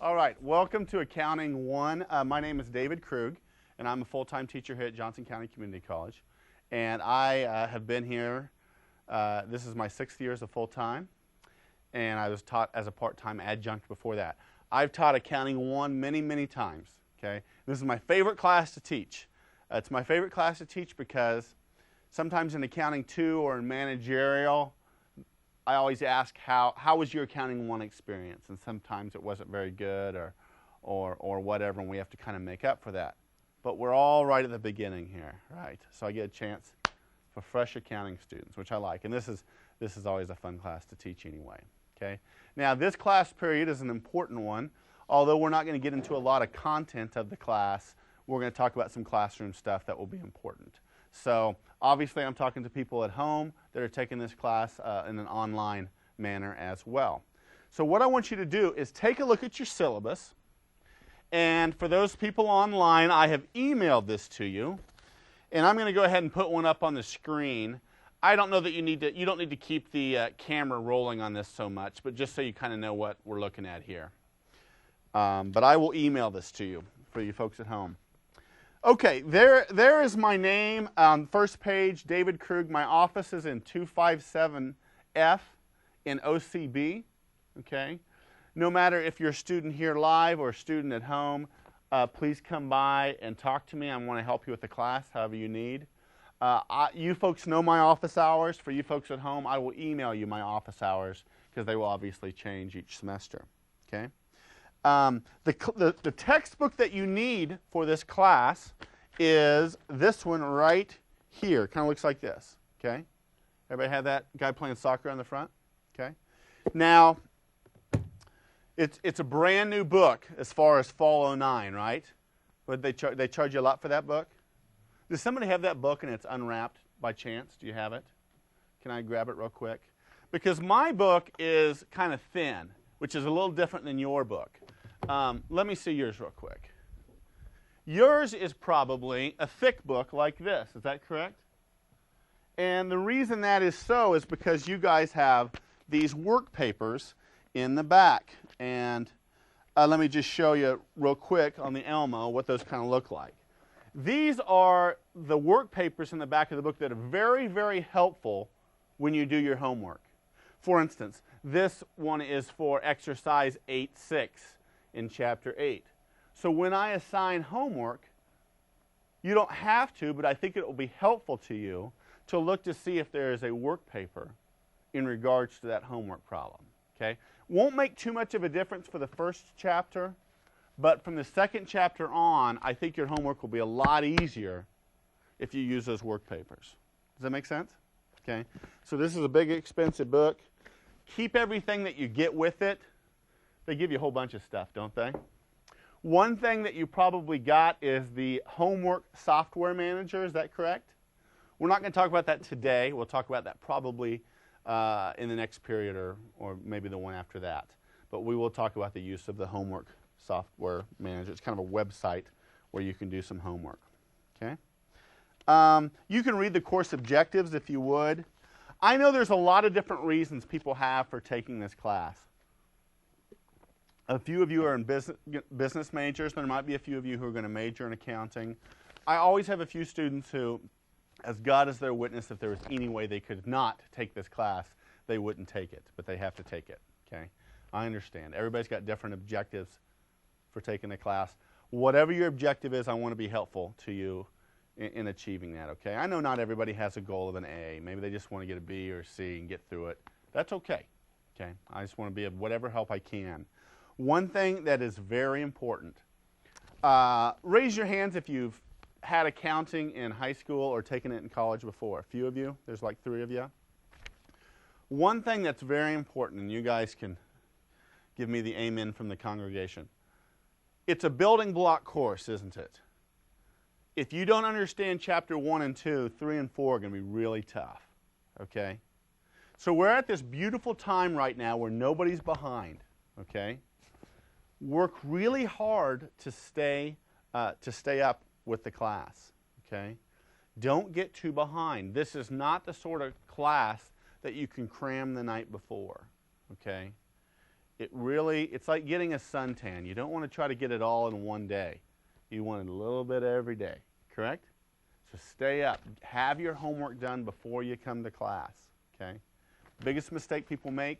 All right, welcome to Accounting 1. My name is David Krug, and I'm a full-time teacher here at Johnson County Community College. And I have been here, this is my 6th year as a full-time, and I was taught as a part-time adjunct before that. I've taught Accounting 1 many, many times, okay? This is my favorite class to teach. It's my favorite class to teach because sometimes in Accounting 2 or in managerial, I always ask, how was your Accounting 1 experience? And sometimes it wasn't very good or whatever, and we have to kind of make up for that. But we're all right at the beginning here, right? So I get a chance for fresh accounting students, which I like. And this is always a fun class to teach anyway, okay? Now, this class period is an important one. Although we're not going to get into a lot of content of the class, we're going to talk about some classroom stuff that will be important. So obviously I'm talking to people at home that are taking this class in an online manner as well. So what I want you to do is take a look at your syllabus. And for those people online, I have emailed this to you. And I'm going to go ahead and put one up on the screen. I don't know that you don't need to keep the camera rolling on this so much, but just so you kind of know what we're looking at here. But I will email this to you for you folks at home. Okay, there is my name on first page, David Krug. My office is in 257F in OCB, okay? No matter if you're a student here live or a student at home, please come by and talk to me. I want to help you with the class, however you need. You folks know my office hours. For you folks at home, I will email you my office hours because they will obviously change each semester, okay? The textbook that you need for this class is this one right here. Kind of looks like this, okay? Everybody have that guy playing soccer on the front? Okay. Now, it's a brand new book as far as Fall 09, right? But they charge you a lot for that book? Does somebody have that book and it's unwrapped by chance? Do you have it? Can I grab it real quick? Because my book is kind of thin, which is a little different than your book. Let me see yours real quick. Yours is probably a thick book like this. Is that correct? And the reason that is so is because you guys have these work papers in the back. And let me just show you real quick on the Elmo what those kind of look like. These are the work papers in the back of the book that are very, very helpful when you do your homework. For instance, this one is for exercise 8.6 in chapter 8. So when I assign homework, you don't have to, but I think it will be helpful to you to look to see if there is a work paper in regards to that homework problem. Okay? Won't make too much of a difference for the first chapter, but from the second chapter on, I think your homework will be a lot easier if you use those work papers. Does that make sense? Okay? So this is a big, expensive book. Keep everything that you get with it. They give you a whole bunch of stuff, don't they? One thing that you probably got is the homework software manager. Is that correct? We're not going to talk about that today. We'll talk about that probably in the next period or maybe the one after that. But we will talk about the use of the homework software manager. It's kind of a website where you can do some homework. Okay? You can read the course objectives if you would. I know there's a lot of different reasons people have for taking this class. A few of you are in business majors. There might be a few of you who are going to major in accounting. I always have a few students who, as God is their witness, if there was any way they could not take this class, they wouldn't take it, but they have to take it. Okay? I understand. Everybody's got different objectives for taking the class. Whatever your objective is, I want to be helpful to you in achieving that. Okay? I know not everybody has a goal of an A. Maybe they just want to get a B or a C and get through it. That's okay. Okay? I just want to be of whatever help I can. One thing that is very important, raise your hands if you've had accounting in high school or taken it in college before. A few of you, there's like 3 of you. One thing that's very important, and you guys can give me the amen from the congregation. It's a building block course, isn't it? If you don't understand chapter 1 and 2, 3 and 4 are going to be really tough, okay? So we're at this beautiful time right now where nobody's behind, okay? Work really hard to stay up with the class, okay? Don't get too behind. This is not the sort of class that you can cram the night before, okay? It's like getting a suntan. You don't want to try to get it all in one day. You want it a little bit every day, correct? So stay up. Have your homework done before you come to class, okay? Biggest mistake people make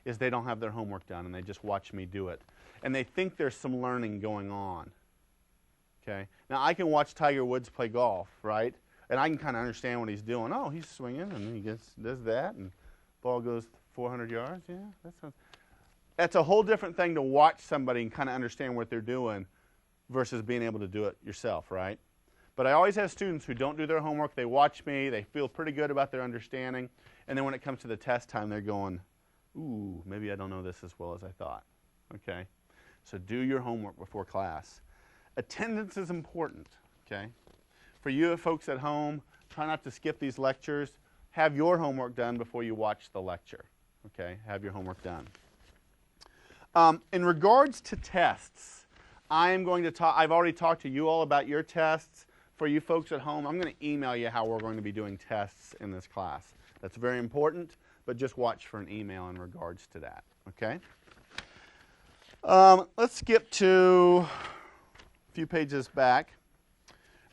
is they don't have their homework done and they just watch me do it. And they think there's some learning going on, okay? Now, I can watch Tiger Woods play golf, right? And I can kind of understand what he's doing. Oh, he's swinging and he does that and ball goes 400 yards. Yeah, that's a whole different thing to watch somebody and kind of understand what they're doing versus being able to do it yourself, right? But I always have students who don't do their homework. They watch me. They feel pretty good about their understanding. And then when it comes to the test time, they're going, ooh, maybe I don't know this as well as I thought. Okay? So do your homework before class. Attendance is important, okay? For you folks at home, try not to skip these lectures. Have your homework done before you watch the lecture, okay? Have your homework done. In regards to tests, I've already talked to you all about your tests. For you folks at home, I'm going to email you how we're going to be doing tests in this class. That's very important, but just watch for an email in regards to that, okay? Let's skip to a few pages back.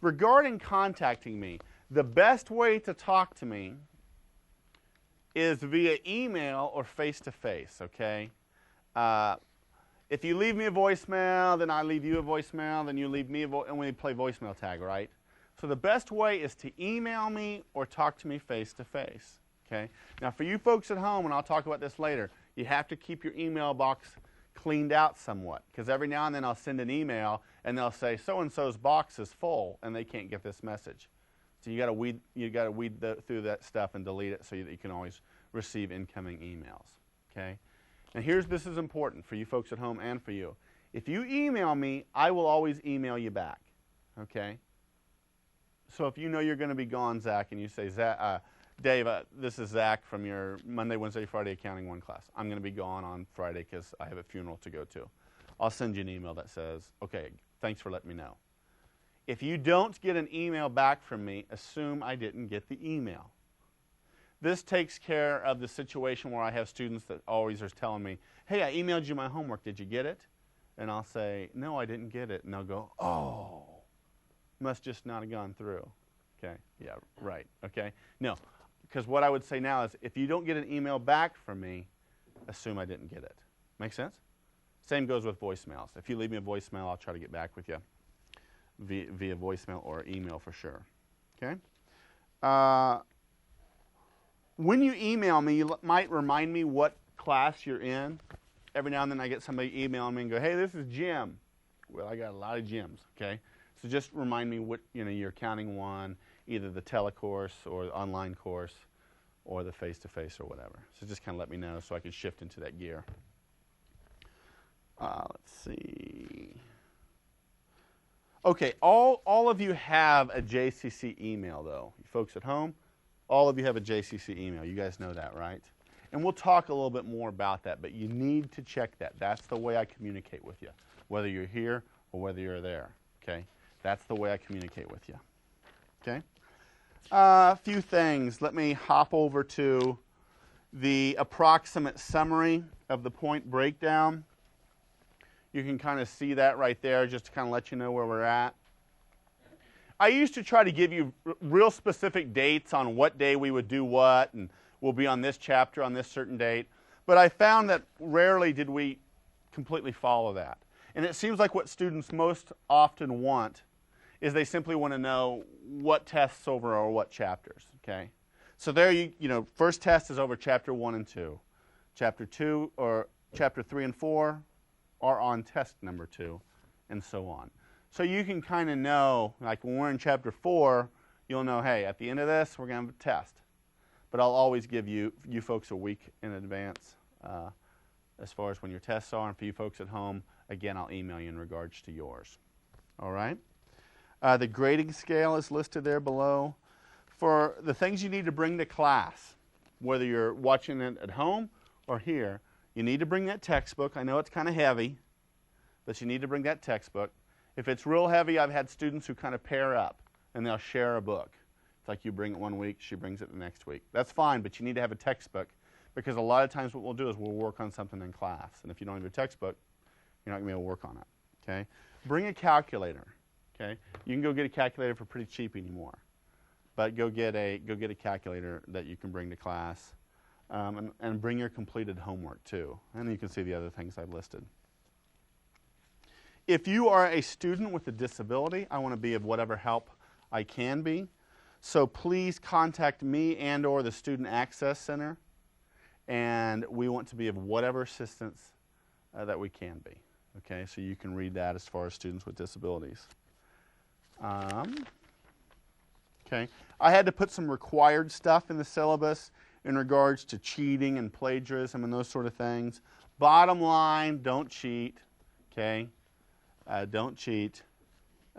Regarding contacting me, the best way to talk to me is via email or face-to-face, okay? If you leave me a voicemail, then I leave you a voicemail, then you leave me and we play voicemail tag, right? So the best way is to email me or talk to me face-to-face, okay? Now for you folks at home, and I'll talk about this later, you have to keep your email box cleaned out somewhat, because every now and then I'll send an email and they'll say so-and-so's box is full and they can't get this message. So you got to weed through that stuff and delete it so that you can always receive incoming emails, okay? Now this is important for you folks at home and for you. If you email me, I will always email you back, okay? So if you know you're going to be gone, Zach, and you say, Dave, this is Zach from your Monday, Wednesday, Friday Accounting 1 class. I'm going to be gone on Friday because I have a funeral to go to. I'll send you an email that says, okay, thanks for letting me know. If you don't get an email back from me, assume I didn't get the email. This takes care of the situation where I have students that always are telling me, hey, I emailed you my homework. Did you get it? And I'll say, no, I didn't get it. And they'll go, oh, must just not have gone through. Okay, yeah, right, okay. No, because what I would say now is if you don't get an email back from me, assume I didn't get it. Make sense? Same goes with voicemails. If you leave me a voicemail, I'll try to get back with you via voicemail or email for sure. Okay? When you email me, you might remind me what class you're in. Every now and then I get somebody emailing me and go, hey, this is Jim. Well, I got a lot of Jims, okay? So just remind me what, your accounting one, either the telecourse or the online course or the face-to-face or whatever. So just kind of let me know so I can shift into that gear. Let's see. Okay, all of you have a JCC email, though. You folks at home, all of you have a JCC email. You guys know that, right? And we'll talk a little bit more about that, but you need to check that. That's the way I communicate with you, whether you're here or whether you're there, okay? That's the way I communicate with you, okay? A few things. Let me hop over to the approximate summary of the point breakdown. You can kind of see that right there just to kind of let you know where we're at. I used to try to give you real specific dates on what day we would do what, and we'll be on this chapter on this certain date. But I found that rarely did we completely follow that. And it seems like what students most often want is they simply want to know what tests over or what chapters, okay? So there first test is over chapter 1 and 2. Chapter 2 or chapter 3 and 4 are on test number 2, and so on. So you can kind of know, like when we're in chapter 4, you'll know, hey, at the end of this, we're going to have a test. But I'll always give you folks a week in advance as far as when your tests are. And for you folks at home, again, I'll email you in regards to yours. All right? The grading scale is listed there below. For the things you need to bring to class, whether you're watching it at home or here, you need to bring that textbook. I know it's kind of heavy, but you need to bring that textbook. If it's real heavy, I've had students who kind of pair up, and they'll share a book. It's like you bring it one week, she brings it the next week. That's fine, but you need to have a textbook because a lot of times what we'll do is we'll work on something in class. And if you don't have your textbook, you're not going to be able to work on it. Okay? Bring a calculator. Okay? You can go get a calculator for pretty cheap anymore. But go get a calculator that you can bring to class. And bring your completed homework too. And you can see the other things I've listed. If you are a student with a disability, I want to be of whatever help I can be. So please contact me and or the Student Access Center. And we want to be of whatever assistance that we can be. Okay, so you can read that as far as students with disabilities. Okay, I had to put some required stuff in the syllabus in regards to cheating and plagiarism and those sort of things. Bottom line, don't cheat. Okay, don't cheat.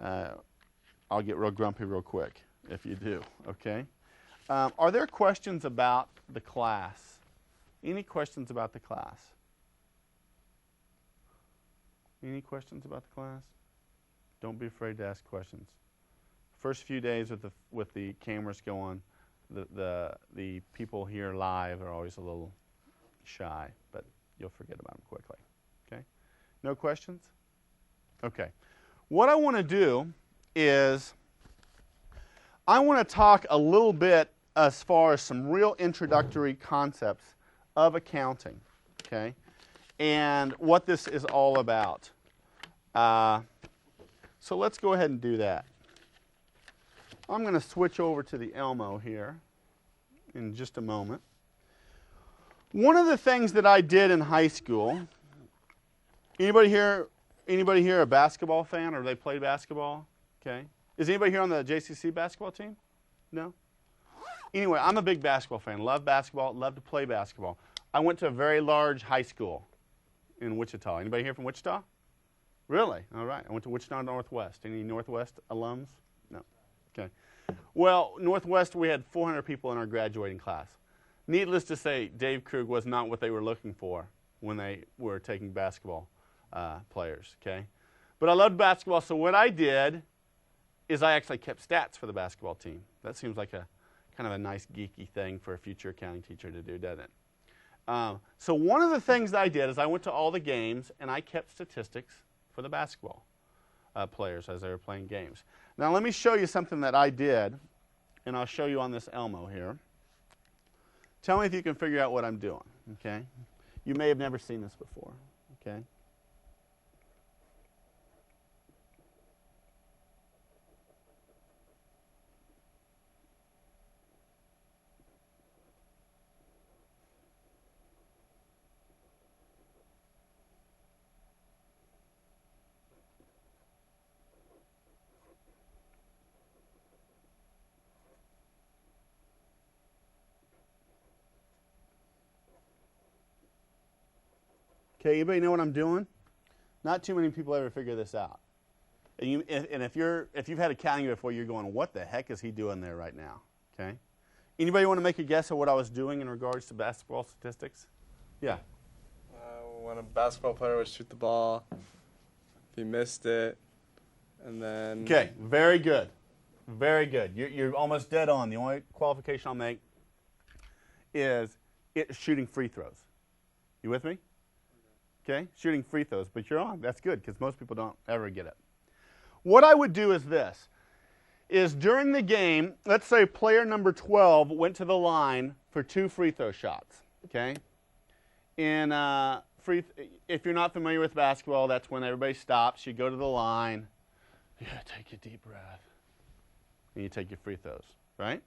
I'll get real grumpy real quick if you do. Okay. Are there questions about the class? Any questions about the class? Any questions about the class? Don't be afraid to ask questions. First few days with the cameras going, the people here live are always a little shy, but you'll forget about them quickly. Okay? No questions? Okay. What I want to do is I want to talk a little bit as far as some real introductory concepts of accounting. Okay? And what this is all about. So let's go ahead and do that. I'm going to switch over to the Elmo here in just a moment. One of the things that I did in high school, anybody here a basketball fan, or they play basketball? Okay. Is anybody here on the JCC basketball team? No? Anyway, I'm a big basketball fan. Love basketball, love to play basketball. I went to a very large high school in Wichita. Anybody here from Wichita? Really? All right. I went to Wichita Northwest. Any Northwest alums? No. Okay. Well, Northwest, we had 400 people in our graduating class. Needless to say, Dave Krug was not what they were looking for when they were taking basketball players. Okay. But I loved basketball, so what I did is I actually kept stats for the basketball team. That seems like a kind of a nice geeky thing for a future accounting teacher to do, doesn't it? So one of the things I did is I went to all the games and I kept statistics for the basketball players as they were playing games. Now let me show you something that I did, and I'll show you on this Elmo here. Tell me if you can figure out what I'm doing, okay? You may have never seen this before, okay? Okay, anybody know what I'm doing? Not too many people ever figure this out. And if you've had accounting before, you're going, what the heck is he doing there right now? Okay. Anybody want to make a guess at what I was doing in regards to basketball statistics? Yeah. When a basketball player would shoot the ball, if he missed it, and then... Okay, very good. Very good. You're almost dead on. The only qualification I'll make is shooting free throws. You with me? Okay, shooting free throws, but you're on. That's good because most people don't ever get it. What I would do is this, is during the game, let's say player number 12 went to the line for 2 free throw shots, okay? If you're not familiar with basketball, that's when everybody stops. You go to the line, you take a deep breath, and you take your free throws, right?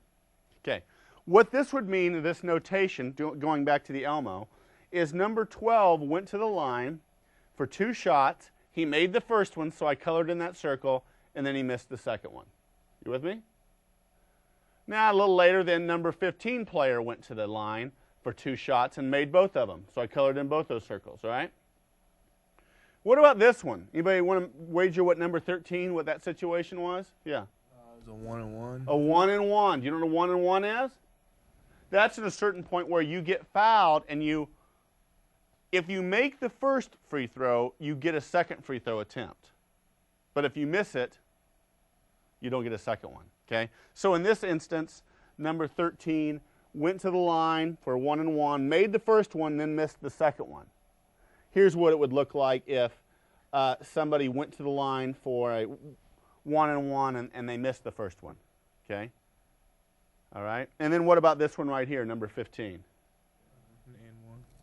Okay, what this would mean, this notation, going back to the Elmo, is number 12 went to the line for 2 shots. He made the first one, so I colored in that circle, and then he missed the second one. You with me? Now, a little later, then number 15 player went to the line for 2 shots and made both of them, so I colored in both those circles, all right? What about this one? Anybody want to wager what number 13, what that situation was? Yeah. It was a 1-and-1. A 1-and-1. Do you know what a 1-and-1 is? That's at a certain point where you get fouled and if you make the first free throw, you get a second free throw attempt. But if you miss it, you don't get a second one, okay? So in this instance, number 13 went to the line for 1-and-1, made the first one, then missed the second one. Here's what it would look like if somebody went to the line for a 1-and-1 and they missed the first one. Okay? All right? And then what about this one right here, number 15?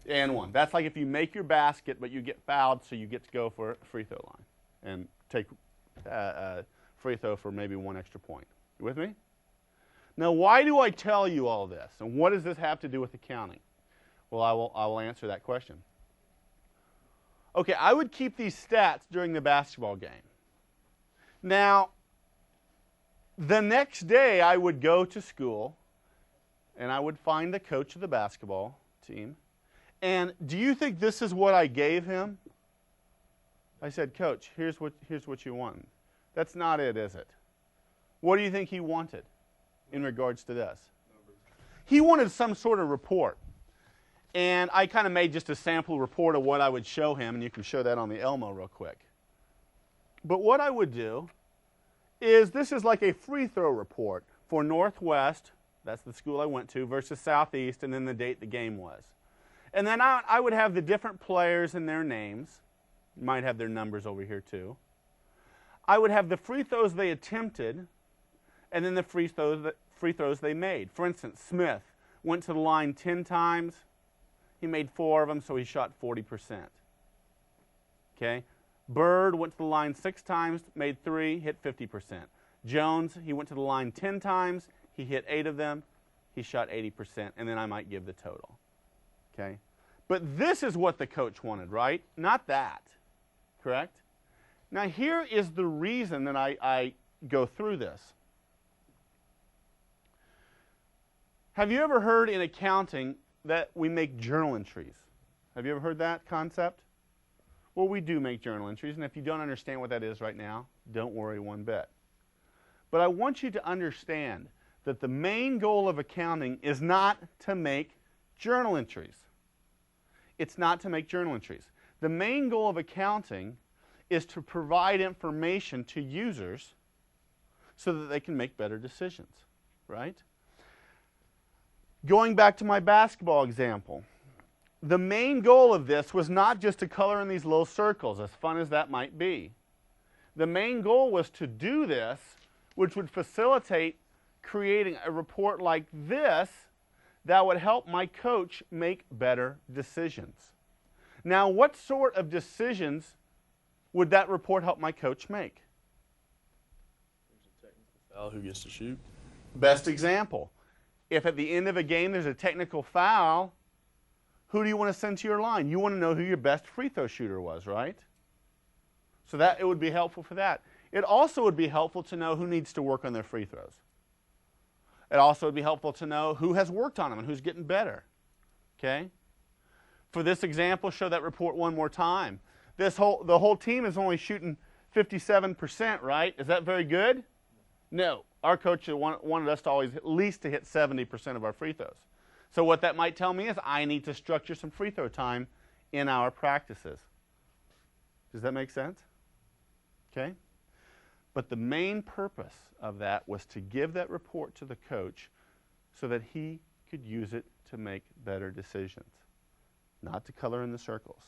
And one. That's like if you make your basket, but you get fouled, so you get to go for a free throw line and take free throw for maybe 1 extra point. You with me? Now, why do I tell you all this? And what does this have to do with accounting? Well, I will answer that question. Okay, I would keep these stats during the basketball game. Now, the next day I would go to school and I would find the coach of the basketball team. And do you think this is what I gave him? I said, Coach, here's what you want. That's not it, is it? What do you think he wanted in regards to this? Numbers. He wanted some sort of report. And I kind of made just a sample report of what I would show him, and you can show that on the Elmo real quick. But what I would do is this is like a free throw report for Northwest, that's the school I went to, versus Southeast, and then the date the game was. And then I would have the different players and their names. You might have their numbers over here too. I would have the free throws they attempted, and then the free throws they made. For instance, Smith went to the line 10 times. He made 4 of them, so he shot 40%. Okay? Bird went to the line 6 times, made 3, hit 50%. Jones, he went to the line 10 times. He hit 8 of them. He shot 80%, and then I might give the total. Okay? But this is what the coach wanted, right? Not that. Correct? Now, here is the reason that I go through this. Have you ever heard in accounting that we make journal entries? Have you ever heard that concept? Well, we do make journal entries, and if you don't understand what that is right now, don't worry one bit. But I want you to understand that the main goal of accounting is not to make journal entries. It's not to make journal entries. The main goal of accounting is to provide information to users so that they can make better decisions, right? Going back to my basketball example, the main goal of this was not just to color in these little circles, as fun as that might be. The main goal was to do this, which would facilitate creating a report like this that would help my coach make better decisions. Now, what sort of decisions would that report help my coach make? There's a technical foul, who gets to shoot? Best example. If at the end of a game there's a technical foul, who do you want to send to your line? You want to know who your best free throw shooter was, right? So that it would be helpful for that. It also would be helpful to know who needs to work on their free throws. It also would be helpful to know who has worked on them and who's getting better. Okay? For this example, show that report one more time. The whole team is only shooting 57%, right? Is that very good? No. Our coach wanted us to always at least to hit 70% of our free throws. So what that might tell me is I need to structure some free throw time in our practices. Does that make sense? Okay? But the main purpose of that was to give that report to the coach so that he could use it to make better decisions, not to color in the circles.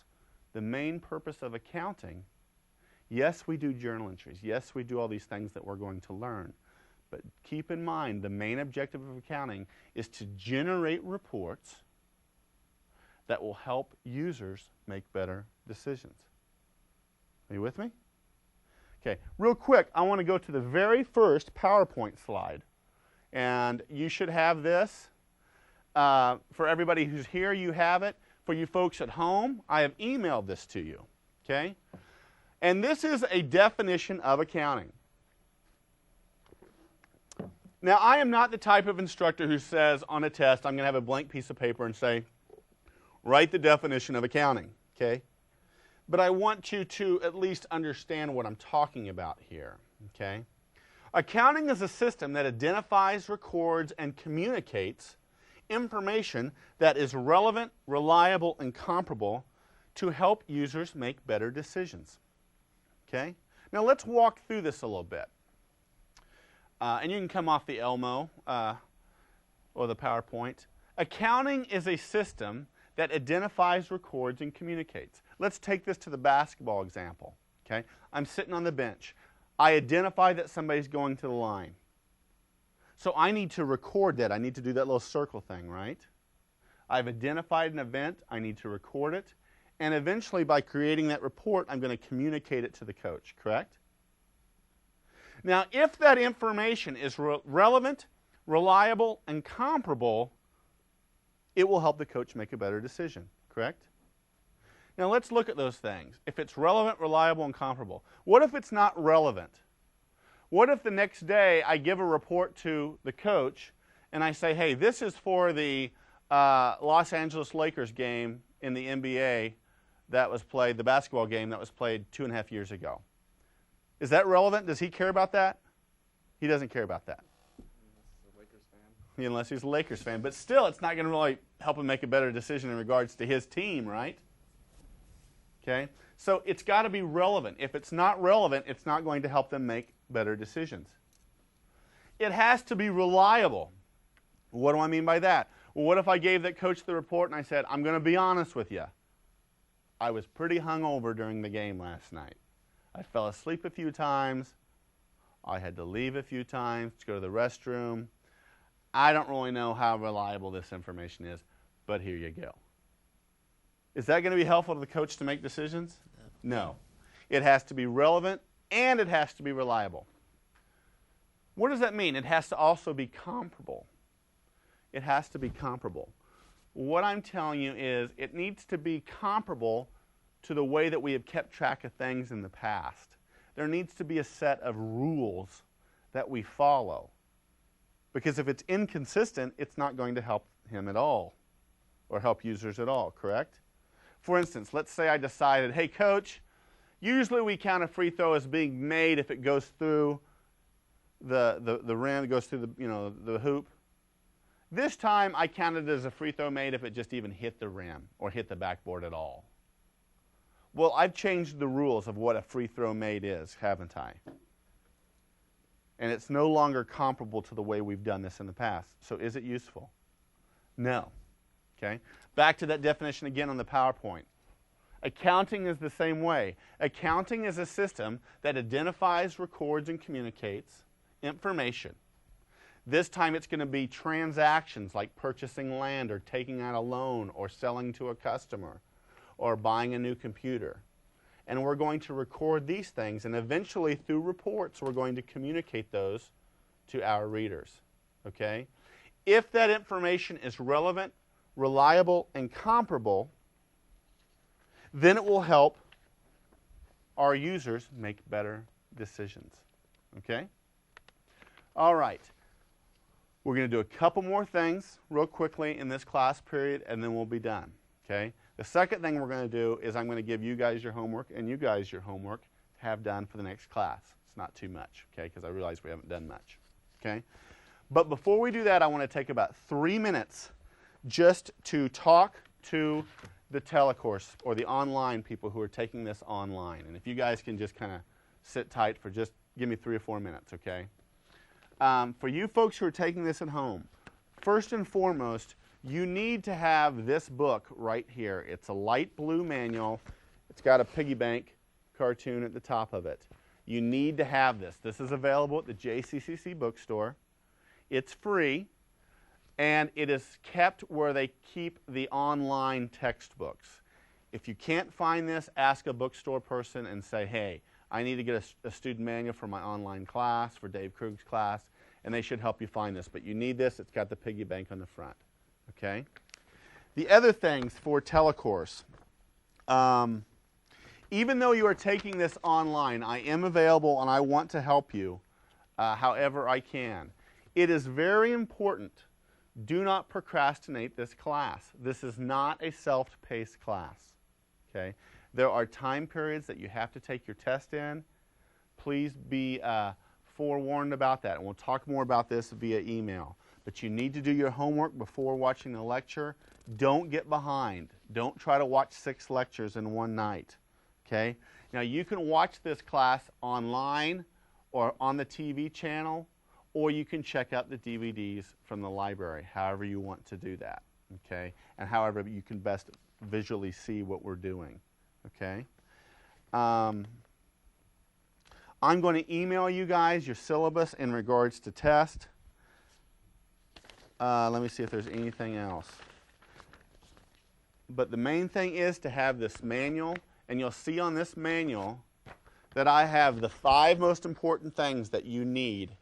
The main purpose of accounting, yes, we do journal entries. Yes, we do all these things that we're going to learn. But keep in mind, the main objective of accounting is to generate reports that will help users make better decisions. Are you with me? Okay, real quick, I want to go to the very first PowerPoint slide. And you should have this. For everybody who's here, you have it. For you folks at home, I have emailed this to you. Okay? And this is a definition of accounting. Now, I am not the type of instructor who says on a test, I'm going to have a blank piece of paper and say, write the definition of accounting. Okay? But I want you to at least understand what I'm talking about here. Okay? Accounting is a system that identifies, records, and communicates information that is relevant, reliable, and comparable to help users make better decisions. Okay? Now let's walk through this a little bit. And you can come off the Elmo or the PowerPoint. Accounting is a system that identifies, records, and communicates. Let's take this to the basketball example. Okay? I'm sitting on the bench. I identify that somebody's going to the line. So I need to record that. I need to do that little circle thing, right? I've identified an event. I need to record it. And eventually, by creating that report, I'm going to communicate it to the coach, correct? Now, if that information is relevant, reliable, and comparable, it will help the coach make a better decision, correct? Now, let's look at those things. If it's relevant, reliable, and comparable. What if it's not relevant? What if the next day I give a report to the coach and I say, hey, this is for the Los Angeles Lakers game in the NBA that was played, the basketball game that was played 2.5 years ago. Is that relevant? Does he care about that? He doesn't care about that. Unless he's a Lakers fan. But still, it's not going to really help him make a better decision in regards to his team, right? Okay? So it's got to be relevant. If it's not relevant, it's not going to help them make better decisions. It has to be reliable. What do I mean by that? Well, what if I gave that coach the report and I said, I'm going to be honest with you. I was pretty hungover during the game last night. I fell asleep a few times. I had to leave a few times to go to the restroom. I don't really know how reliable this information is, but here you go. Is that going to be helpful to the coach to make decisions? No. It has to be relevant and it has to be reliable. What does that mean? It has to also be comparable. It has to be comparable. What I'm telling you is it needs to be comparable to the way that we have kept track of things in the past. There needs to be a set of rules that we follow. Because if it's inconsistent, it's not going to help him at all or help users at all, correct? For instance, let's say I decided, hey, coach, usually we count a free throw as being made if it goes through the rim, it goes through the hoop. This time I counted it as a free throw made if it just even hit the rim or hit the backboard at all. Well, I've changed the rules of what a free throw made is, haven't I? And it's no longer comparable to the way we've done this in the past. So is it useful? No. Okay? Back to that definition again on the PowerPoint. Accounting is the same way. Accounting is a system that identifies, records, and communicates information. This time it's going to be transactions like purchasing land or taking out a loan or selling to a customer or buying a new computer. And we're going to record these things, and eventually through reports we're going to communicate those to our readers. Okay? If that information is relevant, reliable, and comparable, then it will help our users make better decisions. Okay? All right. We're going to do a couple more things real quickly in this class period, and then we'll be done. Okay? The second thing we're going to do is I'm going to give you guys your homework and you guys your homework to have done for the next class. It's not too much, okay, because I realize we haven't done much. Okay? But before we do that, I want to take about 3 minutes just to talk to the telecourse or the online people who are taking this online. And if you guys can just kind of sit tight for just give me 3 or 4 minutes, okay? For you folks who are taking this at home, first and foremost, you need to have this book right here. It's a light blue manual. It's got a piggy bank cartoon at the top of it. You need to have this. This is available at the JCCC bookstore. It's free, and it is kept where they keep the online textbooks. If you can't find this, ask a bookstore person and say, hey, I need to get a student manual for my online class, for Dave Krug's class, and they should help you find this. But you need this. It's got the piggy bank on the front. Okay? The other things for telecourse, even though you are taking this online, I am available and I want to help you however I can. It is very important. Do not procrastinate this class. This is not a self-paced class. Okay? There are time periods that you have to take your test in. Please be forewarned about that, and we'll talk more about this via email. But you need to do your homework before watching the lecture. Don't get behind. Don't try to watch 6 lectures in one night. Okay? Now you can watch this class online or on the TV channel, or you can check out the DVDs from the library, however you want to do that, okay? And however you can best visually see what we're doing, okay? I'm going to email you guys your syllabus in regards to test. Let me see if there's anything else. But the main thing is to have this manual, and you'll see on this manual that I have the 5 most important things that you need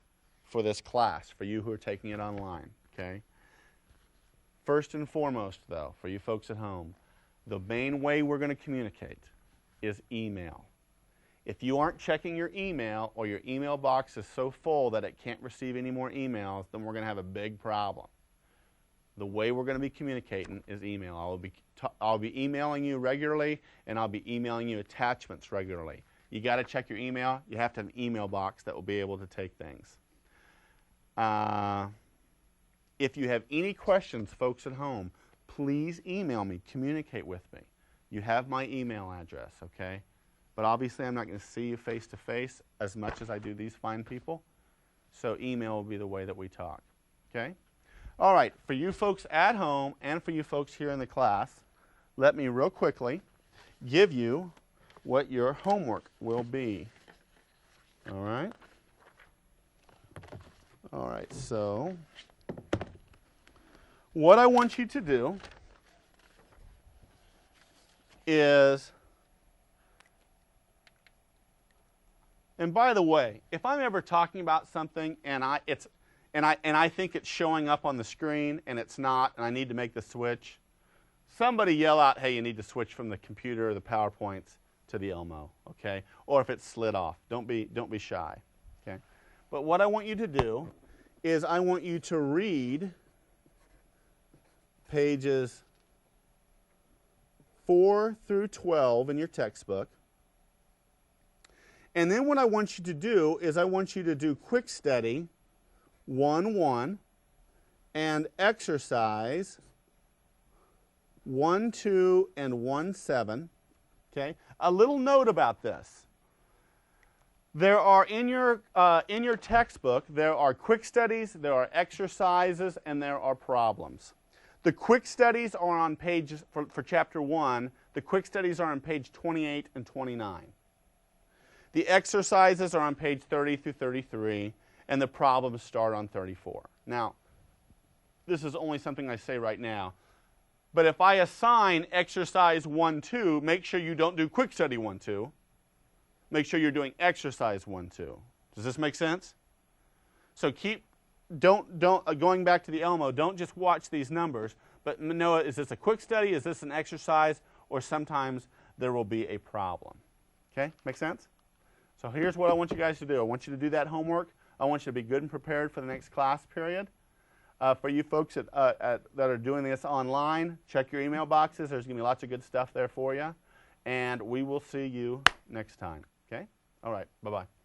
for this class, for you who are taking it online, okay? First and foremost, though, for you folks at home, the main way we're going to communicate is email. If you aren't checking your email, or your email box is so full that it can't receive any more emails, then we're going to have a big problem. The way we're going to be communicating is email. I'll be emailing you regularly, and I'll be emailing you attachments regularly. You got to check your email. You have to have an email box that will be able to take things. If you have any questions, folks at home, please email me. Communicate with me. You have my email address, okay? But obviously, I'm not going to see you face to face as much as I do these fine people. So email will be the way that we talk, okay? All right, for you folks at home and for you folks here in the class, let me real quickly give you what your homework will be. All right? All right, so what I want you to do is, and by the way, if I'm ever talking about something and I think it's showing up on the screen and it's not, and I need to make the switch, somebody yell out, hey, you need to switch from the computer or the PowerPoints to the Elmo, okay? Or if it's slid off, don't be shy, okay? But what I want you to do is I want you to read pages 4 through 12 in your textbook. And then what I want you to do is I want you to do quick study 1-1 and exercise 1-2 and 1-7. Okay? A little note about this. There are in your textbook, there are quick studies, there are exercises, and there are problems. The quick studies are on pages, for chapter 1, the quick studies are on page 28 and 29. The exercises are on page 30 through 33, and the problems start on 34. Now, this is only something I say right now, but if I assign exercise 1-2, make sure you don't do quick study 1-2. Make sure you're doing exercise 1-2. Does this make sense? So going back to the Elmo, don't just watch these numbers, but know, is this a quick study, is this an exercise, or sometimes there will be a problem. Okay, make sense? So here's what I want you guys to do. I want you to do that homework. I want you to be good and prepared for the next class period. For you folks that are doing this online, check your email boxes. There's going to be lots of good stuff there for you. And we will see you next time. Okay? All right. Bye-bye.